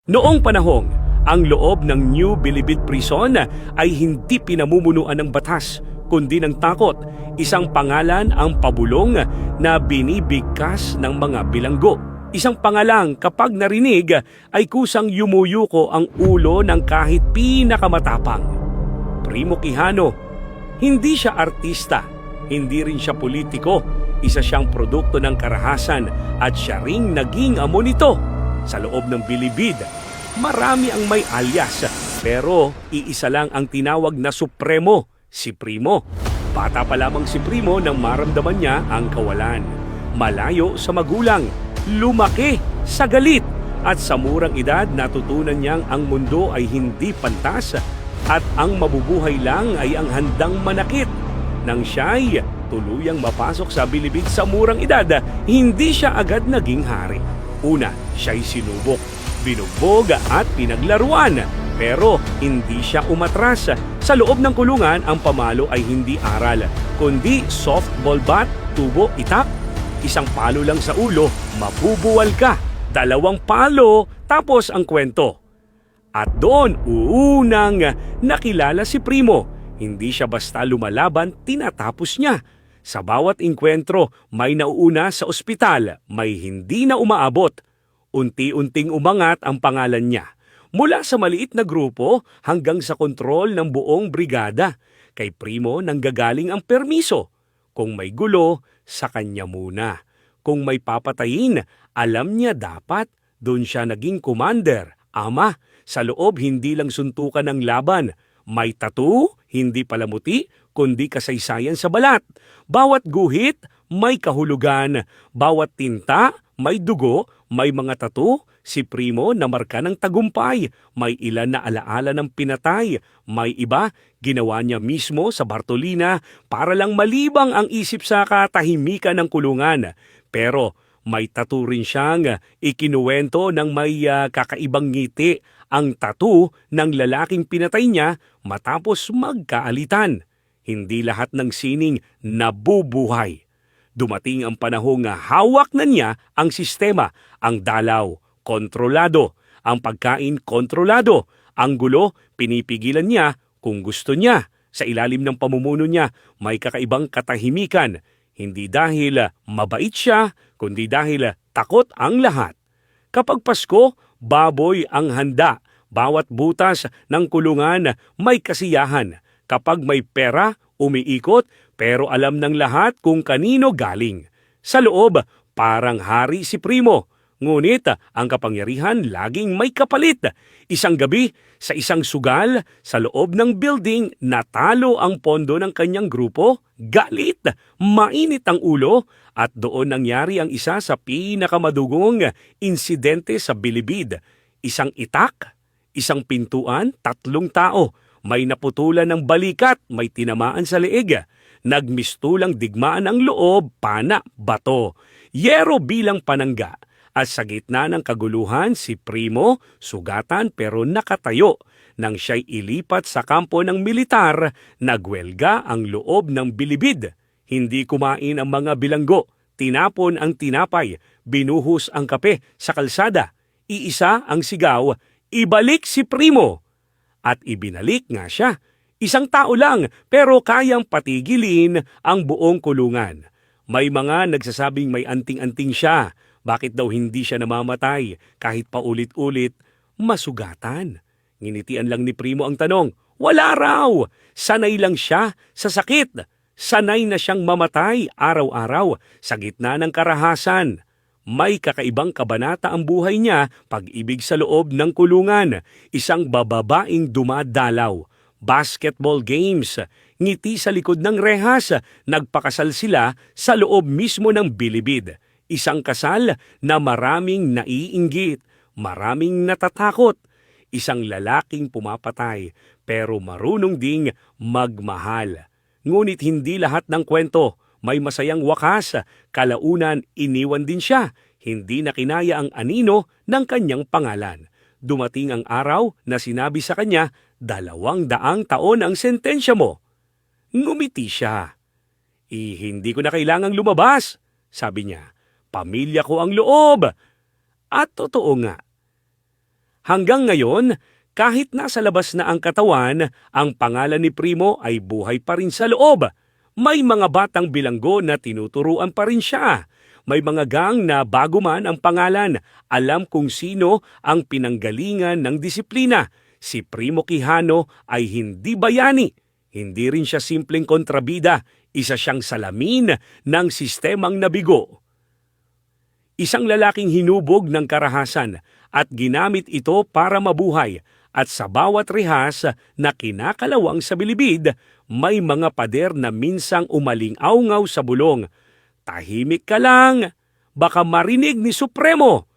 Noong panahon, ang loob ng New Bilibid Prison ay hindi pinamumunuan ng batas, kundi ng takot. Isang pangalan ang pabulong na binibigkas ng mga bilanggo. Isang pangalang kapag narinig ay kusang yumuyuko ang ulo ng kahit pinakamatapang. Primo Quijano. Hindi siya artista, hindi rin siya politiko. Isa siyang produkto ng karahasan at siya ring naging amo nito. Sa loob ng Bilibid, marami ang may alias, pero iisa lang ang tinawag na Supremo, si Primo. Bata pa lamang si Primo nang maramdaman niya ang kawalan. Malayo sa magulang, lumaki sa galit, at sa murang edad natutunan niyang ang mundo ay hindi pantas at ang mabubuhay lang ay ang handang manakit. Nang siya'y tuluyang mapasok sa Bilibid sa murang edad, hindi siya agad naging hari. Una, siya'y sinubok, binugbog at pinaglaruan, pero hindi siya umatras. Sa loob ng kulungan, ang pamalo ay hindi aral, kundi softball bat, tubo, itak. Isang palo lang sa ulo, mabubuwal ka. 2 palo, tapos ang kwento. At doon, unang nakilala si Primo. Hindi siya basta lumalaban, tinatapos niya. Sa bawat inkwentro, may nauuna sa ospital, may hindi na umaabot. Unti-unting umangat ang pangalan niya. Mula sa maliit na grupo hanggang sa kontrol ng buong brigada. Kay Primo nanggagaling ang permiso. Kung may gulo, sa kanya muna. Kung may papatayin, alam niya dapat. Doon siya naging commander, ama. Sa loob, hindi lang suntukan ng laban. May tattoo, hindi palamuti, kundi kasaysayan sa balat. Bawat guhit, may kahulugan. Bawat tinta, may dugo, may mga tattoo. Si Primo na marka ng tagumpay. May ilan na alaala ng pinatay. May iba, ginawa niya mismo sa Bartolina para lang malibang ang isip sa katahimikan ng kulungan. Pero may tattoo rin siyang ikinuwento ng may kakaibang ngiti. Ang tattoo ng lalaking pinatay niya matapos magkaalitan. Hindi lahat ng sining nabubuhay. Dumating ang panahong hawak na niya ang sistema. Ang dalaw, kontrolado. Ang pagkain, kontrolado. Ang gulo, pinipigilan niya kung gusto niya. Sa ilalim ng pamumuno niya, may kakaibang katahimikan. Hindi dahil mabait siya, kundi dahil takot ang lahat. Kapag Pasko, baboy ang handa. Bawat butas ng kulungan may kasiyahan. Kapag may pera, umiikot, pero alam ng lahat kung kanino galing. Sa loob, parang hari si Primo. Ngunit ang kapangyarihan laging may kapalit. Isang gabi, sa isang sugal, sa loob ng building, natalo ang pondo ng kanyang grupo. Galit, mainit ang ulo, at doon nangyari ang isa sa pinakamadugong insidente sa Bilibid. Isang itak, isang pintuan, 3 tao. May naputulan ng balikat, may tinamaan sa leeg. Nagmistulang digmaan ang loob, pana, bato. Yero bilang panangga. At sa gitna ng kaguluhan, si Primo, sugatan pero nakatayo. Nang siya'y ilipat sa kampo ng militar, nagwelga ang loob ng Bilibid. Hindi kumain ang mga bilanggo, tinapon ang tinapay, binuhos ang kape sa kalsada. Iisa ang sigaw, ibalik si Primo! At ibinalik nga siya. Isang tao lang, pero kayang patigilin ang buong kulungan. May mga nagsasabing may anting-anting siya. Bakit daw hindi siya namamatay kahit paulit-ulit? Masugatan. Nginitian lang ni Primo ang tanong. Wala raw! Sanay lang siya sa sakit. Sanay na siyang mamatay araw-araw sa gitna ng karahasan. May kakaibang kabanata ang buhay niya, pag-ibig sa loob ng kulungan. Isang bababaing dumadalaw. Basketball games. Ngiti sa likod ng rehas. Nagpakasal sila sa loob mismo ng Bilibid. Isang kasal na maraming naiinggit, maraming natatakot. Isang lalaking pumapatay, pero marunong ding magmahal. Ngunit hindi lahat ng kwento may masayang wakas. Kalaunan, iniwan din siya. Hindi na kinaya ang anino ng kanyang pangalan. Dumating ang araw na sinabi sa kanya, 200 taon ang sentensya mo. Ngumiti siya. Hindi ko na kailangang lumabas, sabi niya. Pamilya ko ang loob. At totoo nga. Hanggang ngayon, kahit nasa labas na ang katawan, ang pangalan ni Primo ay buhay pa rin sa loob. May mga batang bilanggo na tinuturuan pa rin siya. May mga gang na bago man ang pangalan, alam kung sino ang pinanggalingan ng disiplina. Si Primo Quijano ay hindi bayani. Hindi rin siya simpleng kontrabida. Isa siyang salamin ng sistemang nabigo. Isang lalaking hinubog ng karahasan at ginamit ito para mabuhay. At sa bawat rehas na kinakalawang sa bilibid, may mga pader na minsang umaling-awngaw sa bulong. Tahimik ka lang, baka marinig ni Supremo.